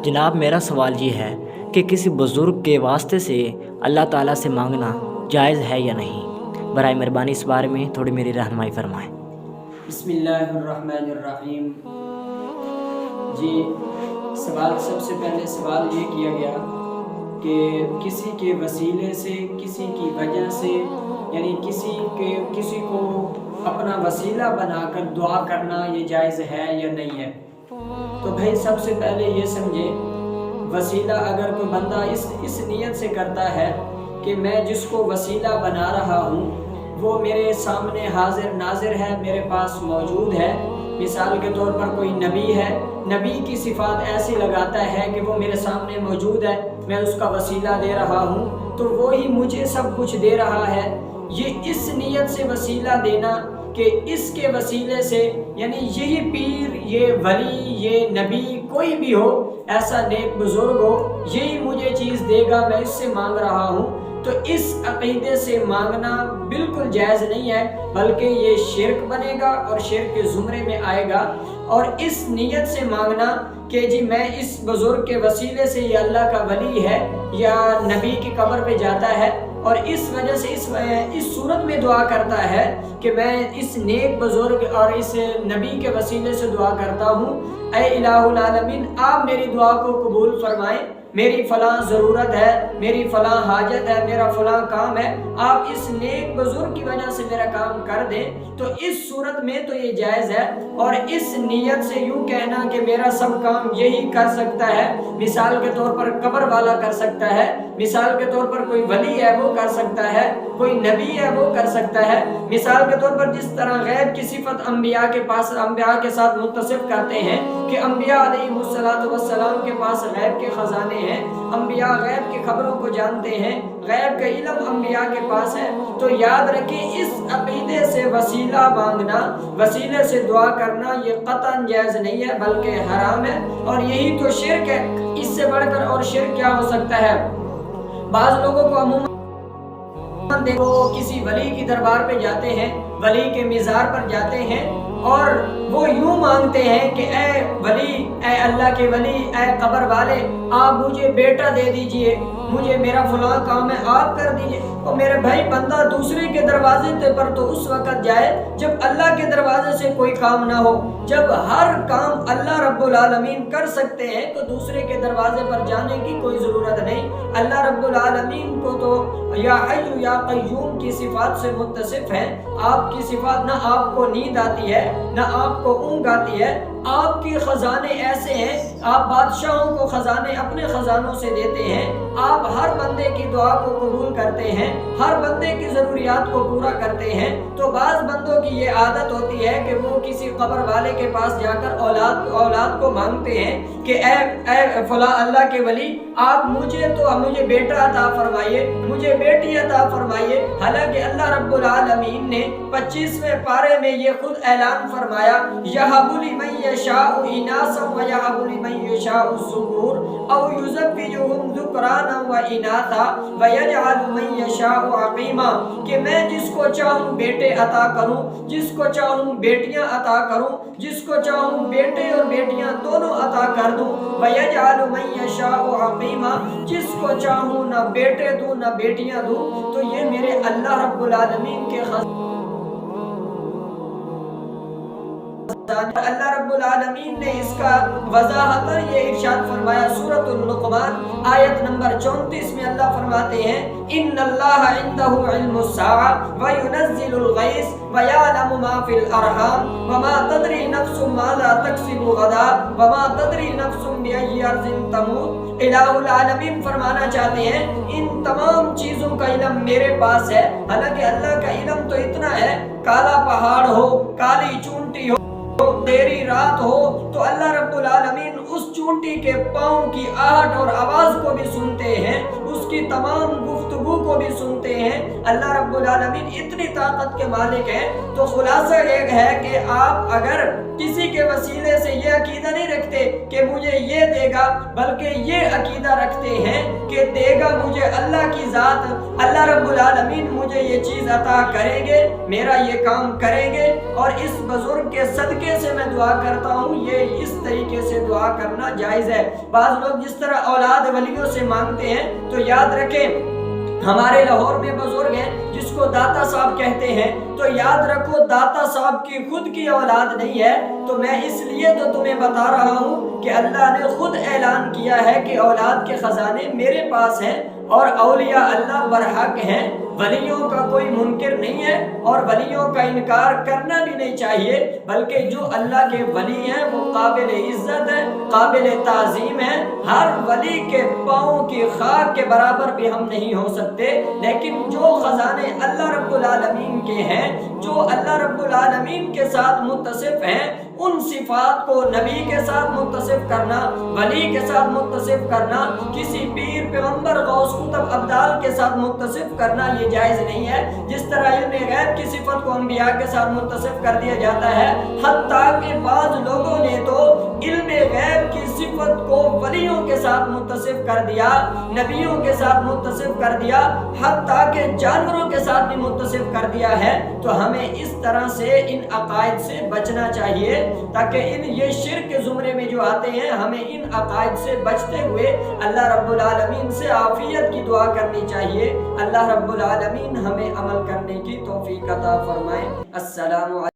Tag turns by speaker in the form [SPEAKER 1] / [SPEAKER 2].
[SPEAKER 1] جناب میرا سوال یہ ہے کہ کسی بزرگ کے واسطے سے اللہ تعالیٰ سے مانگنا جائز ہے یا نہیں؟ برائے مہربانی اس بارے میں تھوڑی میری رہنمائی فرمائیں۔
[SPEAKER 2] بسم اللہ الرحمن الرحیم۔ جی سب سے پہلے سوال یہ کیا گیا کہ کسی کے وسیلے سے، کسی کی وجہ سے، یعنی کسی کو اپنا وسیلہ بنا کر دعا کرنا یہ جائز ہے یا نہیں ہے؟ تو بھائی سب سے پہلے یہ سمجھیں، وسیلہ اگر کوئی بندہ اس نیت سے کرتا ہے کہ میں جس کو وسیلہ بنا رہا ہوں وہ میرے سامنے حاضر ناظر ہے، میرے پاس موجود ہے، مثال کے طور پر کوئی نبی ہے، نبی کی صفات ایسی لگاتا ہے کہ وہ میرے سامنے موجود ہے، میں اس کا وسیلہ دے رہا ہوں تو وہی مجھے سب کچھ دے رہا ہے، یہ اس نیت سے وسیلہ دینا کہ اس کے وسیلے سے، یعنی یہی پیر، یہ ولی، یہ نبی، کوئی بھی ہو، ایسا نیک بزرگ ہو، یہی مجھے چیز دے گا، میں اس سے مانگ رہا ہوں، تو اس عقیدے سے مانگنا بالکل جائز نہیں ہے، بلکہ یہ شرک بنے گا اور شرک کے زمرے میں آئے گا۔ اور اس نیت سے مانگنا کہ جی میں اس بزرگ کے وسیلے سے، یہ اللہ کا ولی ہے یا نبی کی قبر پہ جاتا ہے اور اس وجہ سے اس صورت میں دعا کرتا ہے کہ میں اس نیک بزرگ اور اس نبی کے وسیلے سے دعا کرتا ہوں، اے الہ العالمین آپ میری دعا کو قبول فرمائیں، میری فلاں ضرورت ہے، میری فلاں حاجت ہے، میرا فلاں کام ہے، آپ اس نیک بزرگ کی وجہ سے میرا کام کر دیں، تو اس صورت میں تو یہ جائز ہے۔ اور اس نیت سے یوں کہنا کہ میرا سب کام یہی کر سکتا ہے، مثال کے طور پر قبر والا کر سکتا ہے، مثال کے طور پر کوئی ولی ہے وہ کر سکتا ہے، کوئی نبی ہے وہ کر سکتا ہے، مثال کے طور پر جس طرح غیب کی صفت انبیاء کے ساتھ متصف کرتے ہیں کہ انبیاء علیہ السلام کے پاس غیب کے خزانے ہیں، انبیاء غیب کی خبروں کو جانتے ہیں، غیب کا علم انبیاء کے پاس ہے، تو یاد رکھیں اس عقیدے سے وسیلہ مانگنا، وسیلے سے دعا کرنا یہ قطعاً جائز نہیں ہے بلکہ حرام ہے، اور یہی تو شرک ہے۔ اس سے بڑھ کر اور شرک کیا ہو سکتا ہے؟ بعض لوگوں کو عموماً دیکھو کسی ولی کی دربار پہ جاتے ہیں، ولی کے مزار پر جاتے ہیں اور وہ یوں مانگتے ہیں کہ اے ولی، اے اللہ کے ولی، اے قبر والے آپ مجھے بیٹا دے دیجئے، مجھے میرا فلاں کام ہے آپ کر دیجئے۔ اور میرے بھائی بندہ دوسرے کے دروازے پر تو اس وقت جائے جب اللہ کے دروازے سے کوئی کام نہ ہو، جب ہر کام اللہ رب العالمین کر سکتے ہیں تو دوسرے کے دروازے پر جانے کی کوئی ضرورت نہیں۔ اللہ رب العالمین کو تو یا حی یا قیوم کی صفات سے متصف ہے، آپ کی صفات، نہ آپ کو نیند آتی ہے نہ آپ کو اونگ آتی ہے، آپ کے خزانے ایسے ہیں، آپ بادشاہوں کو خزانے اپنے خزانوں سے دیتے ہیں، آپ ہر بندے کی دعا کو قبول کرتے ہیں، ہر بندے کی ضروریات کو پورا کرتے ہیں۔ تو بعض بندوں کی یہ عادت ہوتی ہے کہ وہ کسی قبر والے کے پاس جا کر اولاد کو مانگتے ہیں کہ اے فلاں اللہ کے ولی آپ مجھے بیٹا عطا فرمائیے، مجھے بیٹی عطا فرمائیے، حالانکہ اللہ رب العالمین نے 25ویں پارے میں یہ خود اعلان فرمایا، یَهَبُ لِمَن يَشَاءُ إِنَاثًا وَيَهَبُ لِمَن يَشَاءُ الذُّكُورَ أَوْ يُزَوِّجُهُمْ ذُكْرَانًا وَإِنَاثًا وَيَجْعَلُ مَن يَشَاءُ عَقِيمًا، کہ میں جس کو چاہوں بیٹے عطا کروں، جس کو چاہوں بیٹیاں عطا کروں، جس کو چاہوں بیٹے اور بیٹیاں دونوں عطا کر دوں، وَيَجْعَلُ مَن يَشَاءُ عَقِيمًا، جس کو چاہوں نہ بیٹے دوں نہ بیٹیاں دوں۔ تو یہ میرے اللہ رب العالمین کے اللہ رب العالمین نے اس کا وضاحت یہ ارشاد فرمایا، سورۃ اللقمان آیت نمبر 34 میں اللہ فرماتے ہیں، ان اللہ عنده علم الساعة وينزل الغیث ويعلم ما في الارحام وما تدری نفس ماذا تکسب غدا وما تدری نفس بأي ارض تموت۔ الہ العالمین فرمانا چاہتے ہیں ان تمام چیزوں کا علم میرے پاس ہے، حالانکہ اللہ کا علم تو اتنا ہے، کالا پہاڑ ہو، کالی چونٹی ہو، دیری رات ہو، تو اللہ رب العالمین اس چونٹی کے پاؤں کی آہٹ اور آواز کو بھی سنتے ہیں، اس کی تمام گفتگو کو بھی سنتے ہیں۔ اللہ رب العالمین اتنی طاقت کے مالک ہیں۔ تو خلاصہ یہ ہے کہ آپ اگر کسی کے وسیلے سے یہ عقیدہ نہیں رکھتے کہ مجھے یہ دے گا، بلکہ یہ عقیدہ رکھتے ہیں کہ دے گا مجھے اللہ کی ذات، اللہ رب العالمین مجھے یہ چیز عطا کریں گے، میرا یہ کام کریں گے، اور اس بزرگ کے صدقے سے سے میں دعا کرتا ہوں یہ اس طریقے سے دعا کرنا جائز ہے۔ بعض لوگ جس طرح اولاد ولیوں سے مانگتے ہیں تو یاد رکھیں ہمارے لاہور میں بزرگ ہیں جس کو داتا صاحب کہتے ہیں، تو یاد رکھو داتا صاحب کی خود کی اولاد نہیں ہے، تو میں اس لیے تو تمہیں بتا رہا ہوں کہ اللہ نے خود اعلان کیا ہے کہ اولاد کے خزانے میرے پاس ہیں اور اولیاء اللہ برحق ہیں، ولیوں کا کوئی منکر نہیں ہے اور ولیوں کا انکار کرنا بھی نہیں چاہیے، بلکہ جو اللہ کے ولی ہیں وہ قابل عزت ہیں، قابل تعظیم ہیں۔ ہر ولی کے پاؤں کی خاک کے برابر بھی ہم نہیں ہو سکتے، لیکن جو خزانے اللہ رب العالمین کے ہیں، جو اللہ رب العالمین کے ساتھ متصف ہیں، ان صفات کو نبی کے ساتھ متصف کرنا، ولی کے ساتھ متصف کرنا، کسی پیر پیغمبر غوث کتب ابدال کے ساتھ متصف کرنا یہ جائز نہیں ہے۔ جس طرح علم غیب کی صفت کو انبیاء کے ساتھ متصف کر دیا جاتا ہے، حتیٰ کہ بعض لوگوں نے تو علم غیب کی صفت کو ولیوں کے ساتھ متصف کر دیا، نبیوں کے ساتھ متصف کر دیا، حتیٰ کہ جانوروں کے ساتھ بھی متصف کر دیا ہے۔ تو ہمیں اس طرح سے ان عقائد سے بچنا چاہیے تاکہ یہ شرک کے زمرے میں جو آتے ہیں ہمیں ان عقائد سے بچتے ہوئے اللہ رب العالمین سے عافیت کی دعا کرنی چاہیے۔ اللہ رب العالمین ہمیں عمل کرنے کی توفیق عطا فرمائے۔ السلام علیکم۔